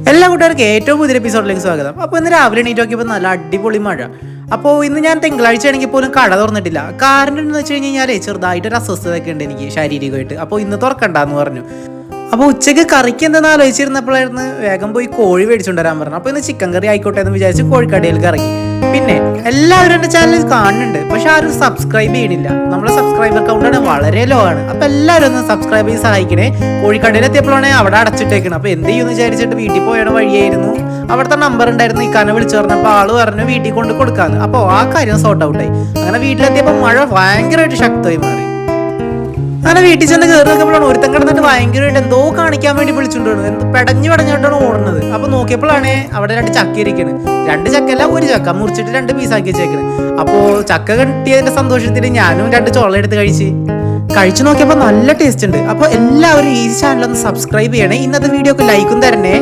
എല്ലാ കൂട്ടുകാർക്ക് ഏറ്റവും പുതിയ എപ്പിസോഡിലേക്ക് സ്വാഗതം. അപ്പോൾ ഇന്ന് രാവിലെ എണീറ്റ് നോക്കിയപ്പോൾ നല്ല അടിപൊളി മഴ. അപ്പോൾ ഇന്ന് ഞാൻ തിങ്കളാഴ്ച ആണെങ്കിൽ പോലും കട തുറന്നിട്ടില്ല. കാരണം എന്ന് വെച്ച് കഴിഞ്ഞാൽ ചെറുതായിട്ടൊരു അസ്വസ്ഥതയൊക്കെ ഉണ്ട് എനിക്ക് ശാരീരികമായിട്ട്. അപ്പോൾ ഇന്ന് തുറക്കണ്ടെന്ന് പറഞ്ഞു. അപ്പോൾ ഉച്ചയ്ക്ക് കറിക്ക് എന്തെന്ന് ആലോചിച്ചിരുന്നപ്പോഴായിരുന്നു വേഗം പോയി കോഴി മേടിച്ചുകൊണ്ട് വരാൻ പറഞ്ഞു. അപ്പോൾ ഇന്ന് ചിക്കൻ കറി ആയിക്കോട്ടെ എന്ന് വിചാരിച്ച് കോഴിക്കടയിലേക്ക് ഇറങ്ങി. പിന്നെ എല്ലാവരും എൻ്റെ ചാനൽ കാണുന്നുണ്ട്, പക്ഷെ ആരും സബ്സ്ക്രൈബ് ചെയ്യണില്ല. നമ്മുടെ സബ്സ്ക്രൈബർ കൗണ്ടാണ് വളരെ ലോ ആണ്. അപ്പോൾ എല്ലാവരും ഒന്ന് സബ്സ്ക്രൈബ് ചെയ്ത് സഹായിക്കണേ. കോഴിക്കടയിൽ എത്തിയപ്പോഴാണ് അവിടെ അടച്ചിട്ടേക്കണം. അപ്പോൾ എന്ത് ചെയ്യുമെന്ന് വിചാരിച്ചിട്ട് വീട്ടിൽ പോയണ വഴിയായിരുന്നു. അവിടുത്തെ നമ്പർ ഉണ്ടായിരുന്നു, ഇക്കാനെ വിളിച്ചു പറഞ്ഞപ്പോൾ ആള് പറഞ്ഞു വീട്ടിൽ കൊണ്ട് കൊടുക്കാന്ന്. അപ്പോൾ ആ കാര്യം സോർട്ട് ഔട്ടായി. അങ്ങനെ വീട്ടിലെത്തിയപ്പോൾ മഴ ഭയങ്കരമായിട്ട് ശക്തമായി മാറി. അങ്ങനെ വീട്ടിൽ ചെന്ന് കയറി നോക്കിയപ്പോഴാണ് ഒരുത്തൻ കിടന്നിട്ട് ഭയങ്കരമായിട്ട് എന്തോ കാണിക്കാൻ വേണ്ടി വിളിച്ചുകൊണ്ടിരുന്നത്. എന്ത് പെടഞ്ഞിട്ടാണ് ഓടുന്നത്. അപ്പൊ നോക്കിയപ്പോഴാണ് അവിടെ 2 ചക്ക ഇരിക്കുന്നത്. 2 ചക്കല്ല, 1 ചക്ക മുറിച്ചിട്ട് 2 പീസാക്കി വെച്ചേക്കുന്നത്. അപ്പോൾ ചക്ക കിട്ടിയതിന്റെ സന്തോഷത്തിൽ ഞാനും 2 ചോള എടുത്ത് കഴിച്ചു നോക്കിയപ്പോൾ നല്ല ടേസ്റ്റ് ഉണ്ട്. അപ്പോൾ എല്ലാവരും ഈ ചാനൽ ഒന്ന് സബ്സ്ക്രൈബ് ചെയ്യണേ. ഇന്നത്തെ വീഡിയോക്ക് ലൈക്കും തരണേ.